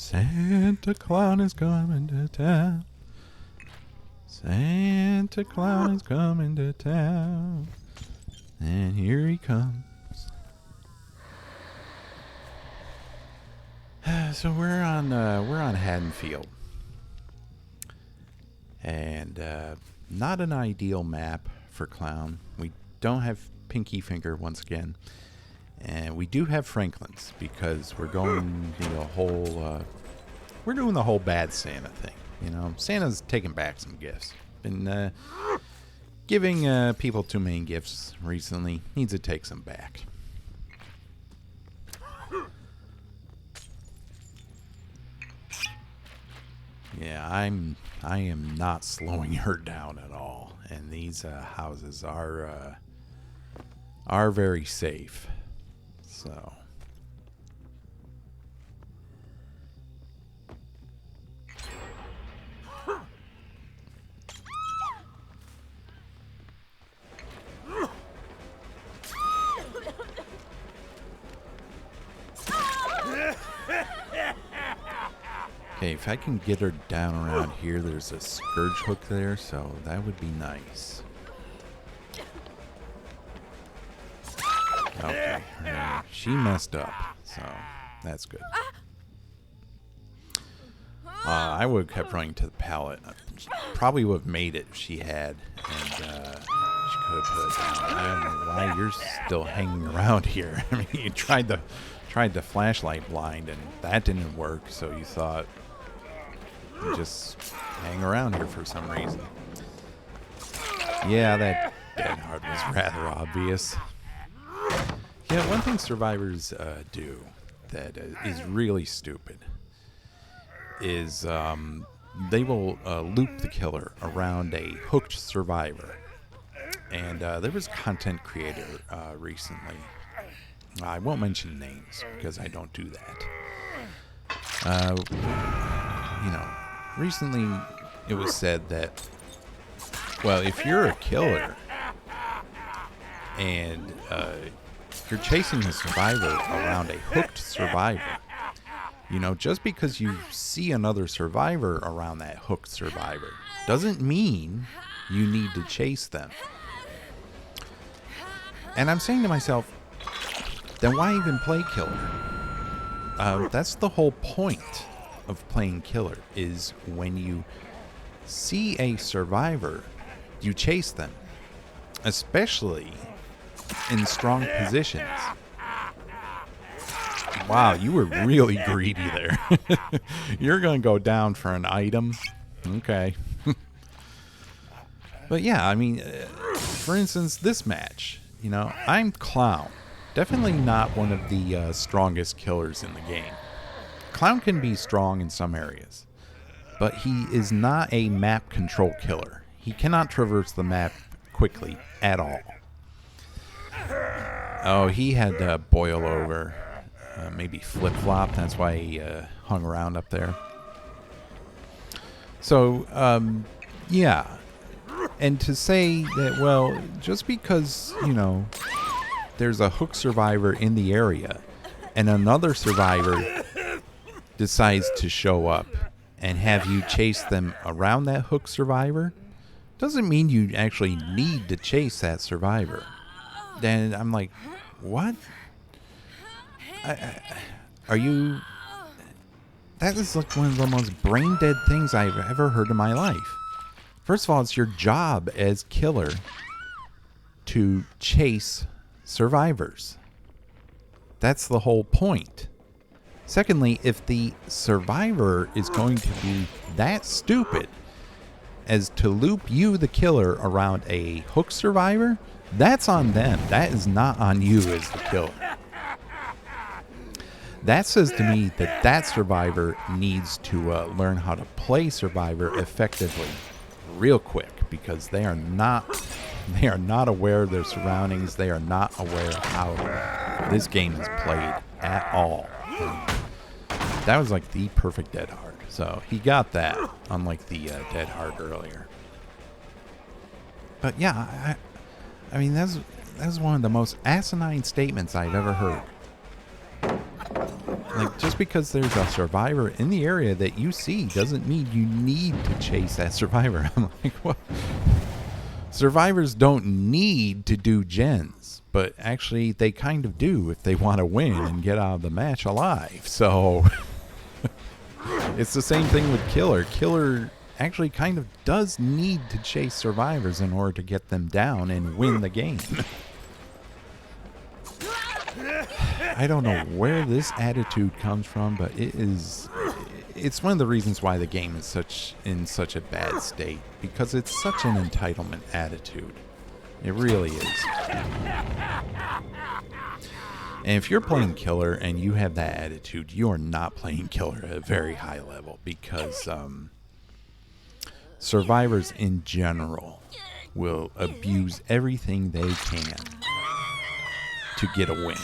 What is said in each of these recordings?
Santa Claus is coming to town. Santa Claus is coming to town. And here he comes. So we're on Haddonfield. And not an ideal map for Clown. We don't have Pinky Finger once again. And we do have Franklin's because we're going we're doing the whole bad Santa thing. You know, Santa's taking back some gifts. Been giving people too many gifts recently. Needs to take some back. Yeah, I am not slowing her down at all. And these houses are very safe. So okay, if I can get her down around here, there's a scourge hook there, so that would be nice. Okay, she messed up, so that's good. I would have kept running to the pallet. Probably would have made it if she had, and she could have put it down. I don't know why you're still hanging around here. I mean, you tried the flashlight blind, and that didn't work, so you thought you'd just hang around here for some reason. Yeah, that dead hard was rather obvious. Yeah, one thing survivors do that is really stupid is they will loop the killer around a hooked survivor. And there was a content creator recently. I won't mention names because I don't do that. You know, recently it was said that, well, if you're a killer and you're chasing a survivor around a hooked survivor, you know, just because you see another survivor around that hooked survivor doesn't mean you need to chase them. And I'm saying to myself, then why even play killer? That's the whole point of playing killer, is when you see a survivor, you chase them, especially in strong positions. Wow, you were really greedy there. You're going to go down for an item. Okay. But yeah, I mean, for instance, this match, you know, I'm Clown. Definitely not one of the strongest killers in the game. Clown can be strong in some areas, but he is not a map control killer. He cannot traverse the map quickly at all. Oh, he had boil over, maybe flip-flop. That's why he hung around up there. So, yeah. And to say that, well, just because, you know, there's a hook survivor in the area and another survivor decides to show up and have you chase them around that hook survivor, doesn't mean you actually need to chase that survivor. Then I'm like, what? Are you... That is like one of the most brain-dead things I've ever heard in my life. First of all, it's your job as killer to chase survivors. That's the whole point. Secondly, if the survivor is going to be that stupid as to loop you, the killer, around a hook survivor, that's on them. That is not on you as the killer. That says to me that that survivor needs to learn how to play survivor effectively real quick, because they are not aware of their surroundings. They are not aware of how this game is played at all. That was like the perfect dead hard. So he got that, unlike the dead hard earlier. But yeah, I mean, that's one of the most asinine statements I've ever heard. Like, just because there's a survivor in the area that you see doesn't mean you need to chase that survivor. I'm like, what? Survivors don't need to do gens, but actually they kind of do if they want to win and get out of the match alive. So it's the same thing with Killer. Killer actually kind of does need to chase survivors in order to get them down and win the game. I don't know where this attitude comes from, but it's one of the reasons why the game is in such a bad state, because it's such an entitlement attitude. It really is. And if you're playing Killer and you have that attitude, you are not playing Killer at a very high level, because survivors in general will abuse everything they can to get a win.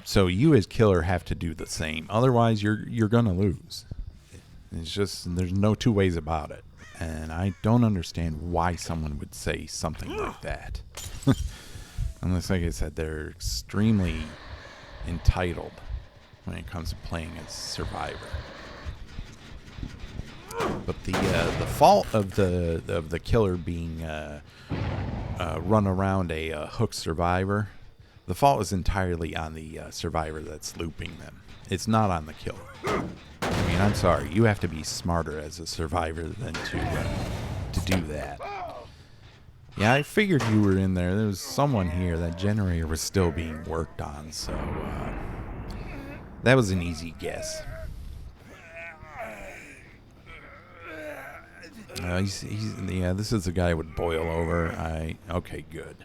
So you as Killer have to do the same. Otherwise, you're going to lose. It's just, there's no two ways about it. And I don't understand why someone would say something like that. Unless, like I said, they're extremely entitled when it comes to playing as Survivor. But the fault of the Killer being run around a hooked Survivor, the fault is entirely on the Survivor that's looping them. It's not on the Killer. I mean, I'm sorry. You have to be smarter as a Survivor than to do that. Yeah, I figured you were in there. There was someone here. That generator was still being worked on, so that was an easy guess. Yeah, this is the guy with boil over. Okay, good.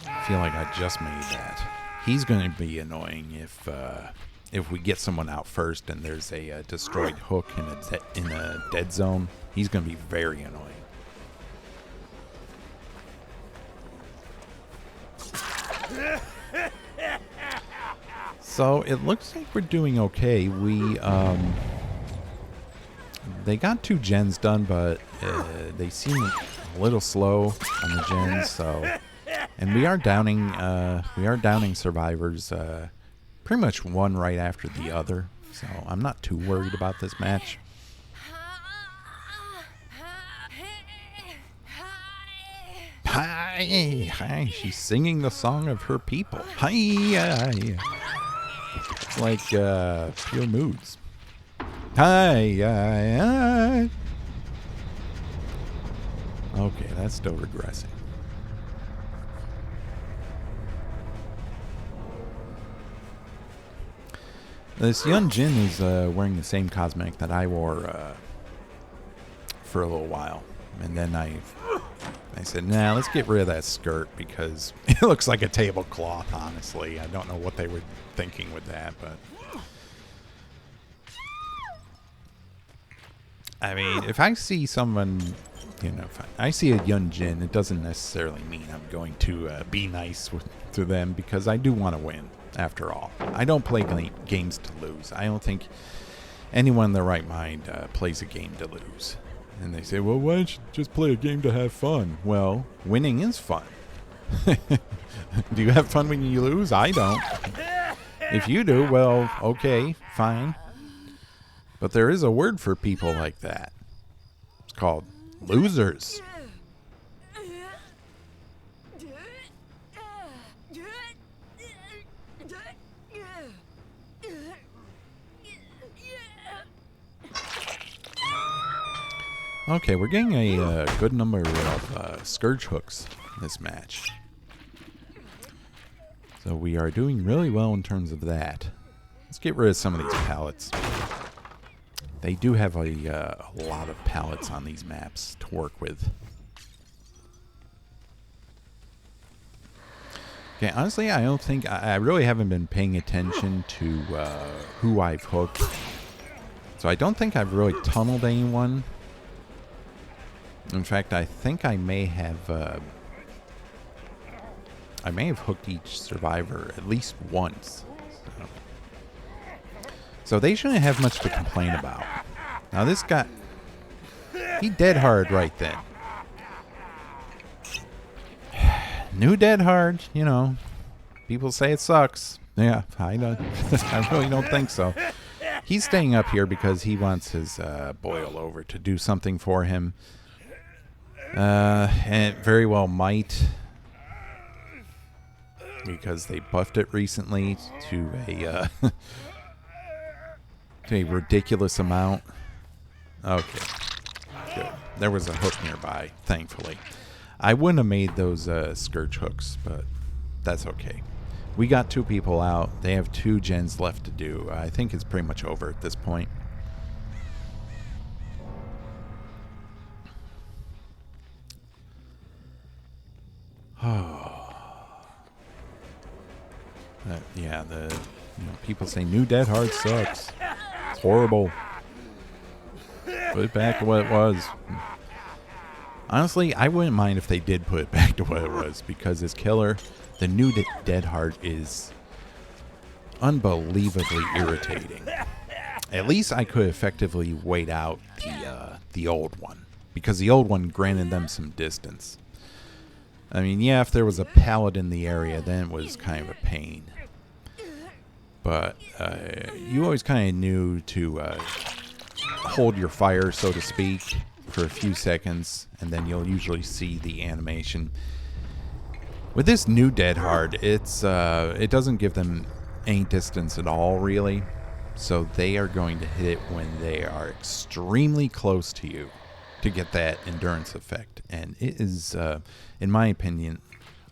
I feel like I just made that. He's going to be annoying if we get someone out first and there's a destroyed hook in a dead zone. He's going to be very annoying. So it looks like we're doing okay. They got 2 gens done, but they seem a little slow on the gens. So, and we are downing survivors, pretty much one right after the other. So I'm not too worried about this match. Hi, she's singing the song of her people. Hi, it's like Pure Moods. Hi. Okay, that's still regressing. This Yun Jin is wearing the same cosmetic that I wore for a little while. And then I said, nah, let's get rid of that skirt because it looks like a tablecloth, honestly. I don't know what they were thinking with that, but... I mean, if I see someone, if I see a Yun Jin, it doesn't necessarily mean I'm going to be nice to them, because I do want to win, after all. I don't play games to lose. I don't think anyone in their right mind plays a game to lose. And they say, well, why don't you just play a game to have fun? Well, winning is fun. Do you have fun when you lose? I don't. If you do, well, okay, fine. But there is a word for people like that. It's called losers. Okay, we're getting a good number of Scourge hooks in this match. So we are doing really well in terms of that. Let's get rid of some of these pallets. They do have a lot of pallets on these maps to work with. Okay, honestly, I don't think... I really haven't been paying attention to who I've hooked. So I don't think I've really tunneled anyone. In fact, I think I may have hooked each survivor at least once. So they shouldn't have much to complain about. Now this guy, he dead hard right then. New dead hard, people say it sucks. Yeah, I don't. I really don't think so. He's staying up here because he wants his boil over to do something for him. And it very well might, because they buffed it recently to a to a ridiculous amount. Okay, good. There was a hook nearby, thankfully. I wouldn't have made those scourge hooks, but that's okay. We got 2 people out. They have 2 gens left to do. I think it's pretty much over at this point. Yeah, people say new Dead Hard sucks. It's horrible. Put it back to what it was. Honestly, I wouldn't mind if they did put it back to what it was, because this killer, the new Dead Hard, is unbelievably irritating. At least I could effectively wait out the old one, because the old one granted them some distance. I mean, yeah, if there was a pallet in the area, then it was kind of a pain. But you always kind of knew to hold your fire, so to speak, for a few seconds, and then you'll usually see the animation. With this new Dead Hard, it doesn't give them any distance at all, really. So they are going to hit it when they are extremely close to you to get that endurance effect. And it is, in my opinion,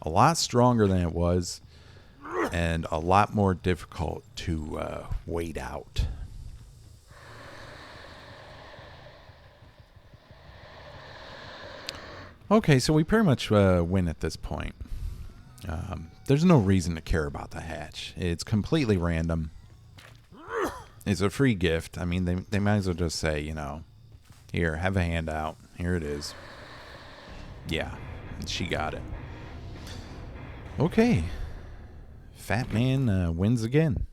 a lot stronger than it was, and a lot more difficult to wait out. Okay, so we pretty much win at this point. There's no reason to care about the hatch. It's completely random. It's a free gift. I mean, they might as well just say, here, have a handout. Here it is. Yeah, she got it. Okay. Fat Man wins again.